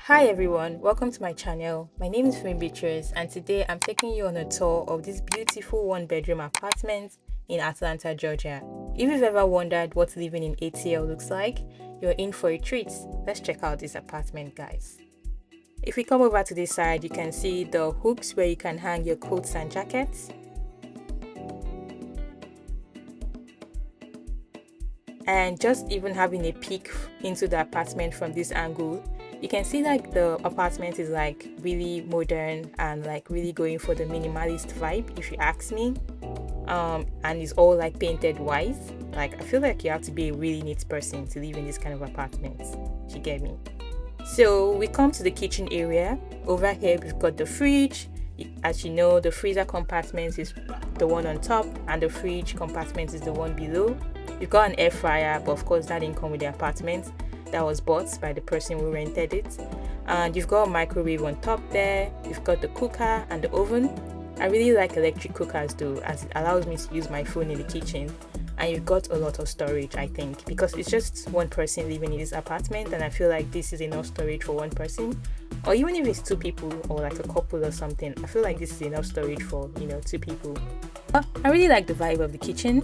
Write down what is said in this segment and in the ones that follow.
Hi everyone, welcome to my channel. My name is Beatrice and today I'm taking you on a tour of this beautiful one-bedroom apartment in Atlanta, Georgia. If you've ever wondered what living in ATL looks like, you're in for a treat. Let's check out this apartment, guys. If we come over to this side, you can see the hooks where you can hang your coats and jackets. And just even having a peek into the apartment from this angle, you can see like the apartment is like really modern and like really going for the minimalist vibe, if you ask me. And it's all like painted white. Like I feel like you have to be a really neat person to live in this kind of apartment. You get me? So we come to the kitchen area. Over here we've got the fridge. As you know, the freezer compartment is the one on top and the fridge compartment is the one below. You've got an air fryer, but of course that didn't come with the apartment. That was bought by the person who rented it. And you've got a microwave on top there. You've got the cooker and the oven. I really like electric cookers though, as it allows me to use my phone in the kitchen. And you've got a lot of storage, I think, because it's just one person living in this apartment, and I feel like this is enough storage for one person. Or even if it's two people or like a couple or something, I feel like this is enough storage for, two people. I really like the vibe of the kitchen.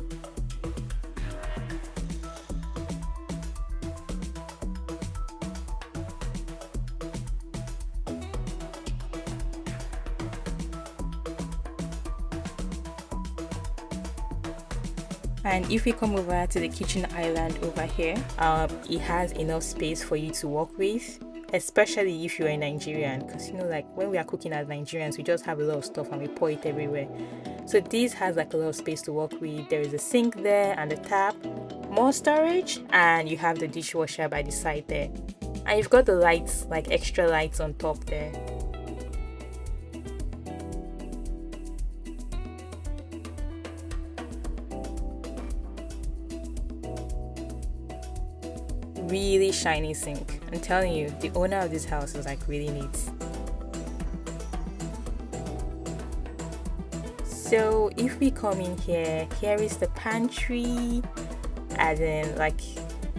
And if we come over to the kitchen island over here, it has enough space for you to work with, especially if you're a Nigerian, because like when we are cooking as Nigerians, we just have a lot of stuff and we pour it everywhere. So this has like a lot of space to work with. There is a sink there and a tap, more storage, and you have the dishwasher by the side there. And you've got the lights, like extra lights on top there. Really shiny sink. I'm telling you, the owner of this house is like really neat. So if we come in here is the pantry. As in, like,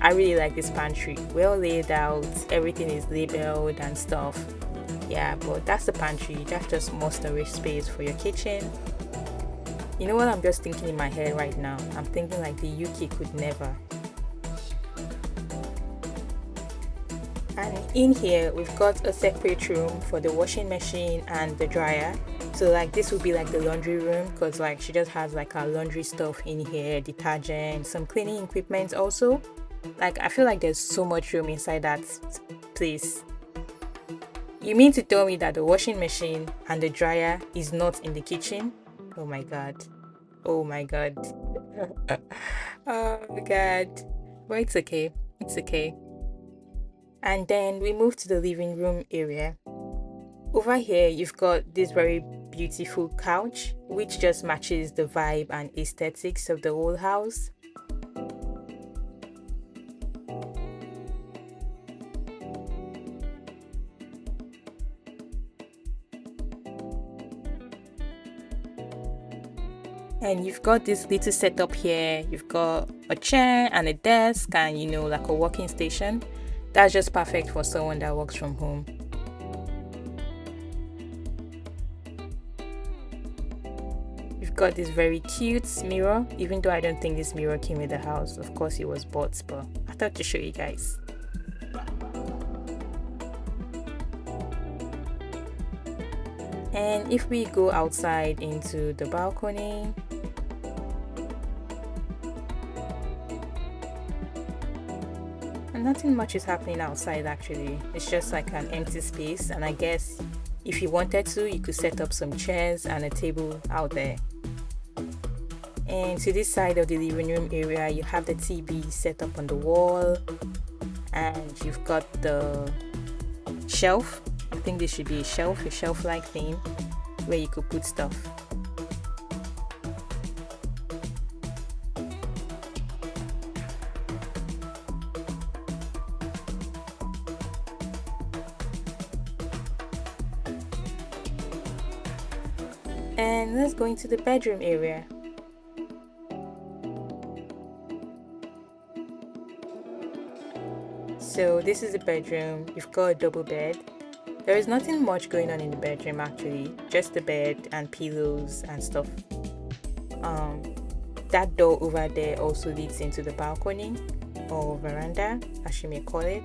I really like this pantry. Well laid out, everything is labeled and stuff. Yeah, but that's the pantry. That's just more storage space for your kitchen. You know what I'm just thinking in my head right now? I'm thinking like the UK could never. And in here we've got a separate room for the washing machine and the dryer. So like this would be like the laundry room, because like she just has like her laundry stuff in here, detergent, some cleaning equipment also. Like I feel like there's so much room inside that place. You mean to tell me that the washing machine and the dryer is not in the kitchen? Oh my god. Oh my god. Oh my god. But it's okay. It's okay. And then we move to the living room area. Over here, you've got this very beautiful couch, which just matches the vibe and aesthetics of the whole house. And you've got this little setup here. You've got a chair and a desk and, like a working station. That's just perfect for someone that works from home. We've got this very cute mirror, even though I don't think this mirror came with the house. Of course it was bought, but I thought to show you guys. And if we go outside into the balcony, nothing much is happening outside actually. It's just like an empty space, and I guess if you wanted to, you could set up some chairs and a table out there. And to this side of the living room area, you have the TV set up on the wall, and you've got the shelf. I think this should be a shelf-like thing where you could put stuff. And let's go into the bedroom area. So this is the bedroom. You've got a double bed, There is nothing much going on in the bedroom actually, just the bed and pillows and stuff. That door over there also leads into the balcony or veranda, as you may call it.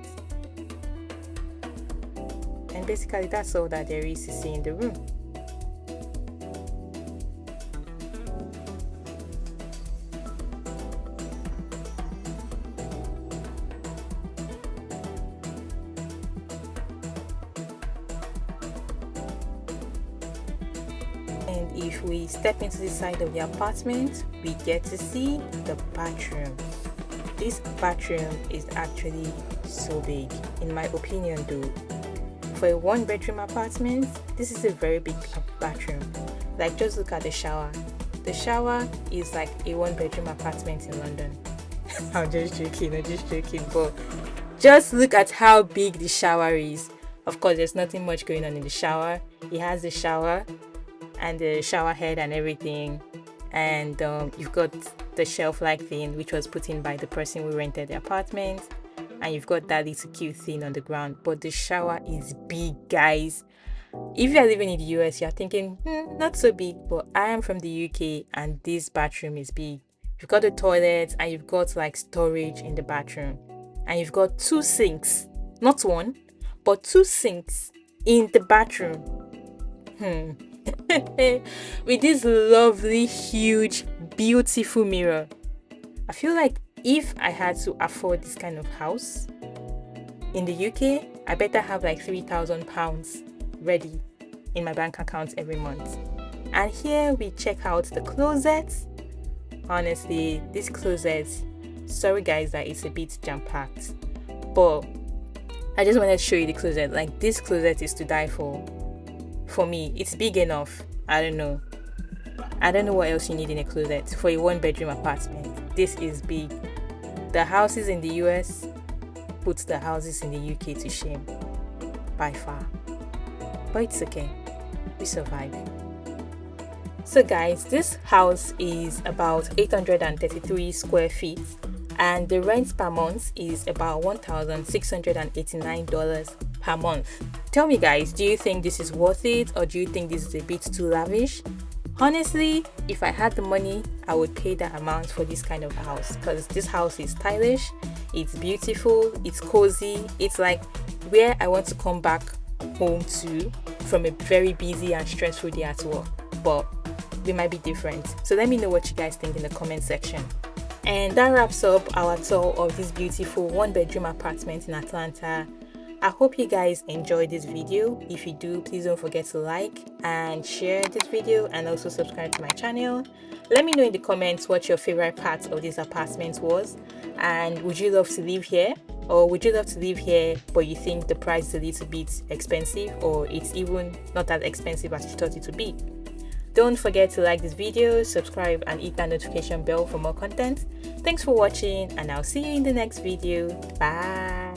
And basically that's all that there is to see in the room. And if we step into the side of the apartment, we get to see the bathroom. This bathroom is actually so big, in my opinion though. For a one-bedroom apartment, this is a very big bathroom. Like, just look at the shower. The shower is like a one-bedroom apartment in London. I'm just joking, but just look at how big the shower is. Of course, there's nothing much going on in the shower. It has the shower and the shower head and everything, and you've got the shelf-like thing which was put in by the person who rented the apartment, and you've got that little cute thing on the ground. But the shower is big, guys. If you're living in the US, you're thinking not so big, but I am from the UK and this bathroom is big. You've got the toilet and you've got like storage in the bathroom, and you've got 2 sinks, not one but 2 sinks in the bathroom. With this lovely, huge, beautiful mirror. I feel like if I had to afford this kind of house in the UK, I better have like £3,000 ready in my bank account every month. And here we check out the closet. Honestly, this closet, sorry guys that it's a bit jam-packed, but I just wanted to show you the closet. Like, this closet is to die for. For me, it's big enough. I don't know what else you need in a closet for a one-bedroom apartment. This is big. The houses in the US put the houses in the UK to shame by far, but it's okay, we survive. So guys, this house is about 833 square feet and the rent per month is about $1,689 per month. Tell me guys, do you think this is worth it, or do you think this is a bit too lavish? Honestly, if I had the money, I would pay that amount for this kind of house, because this house is stylish, it's beautiful, it's cozy, it's like where I want to come back home to from a very busy and stressful day at work. But they might be different, so let me know what you guys think in the comment section. And that wraps up our tour of this beautiful one-bedroom apartment in Atlanta. I hope you guys enjoyed this video. If you do, please don't forget to like and share this video, and also subscribe to my channel. Let me know in the comments what your favorite part of this apartment was, and would you love to live here, or would you love to live here but you think the price is a little bit expensive, or it's even not as expensive as you thought it would be. Don't forget to like this video, subscribe, and hit that notification bell for more content. Thanks for watching, and I'll see you in the next video. Bye.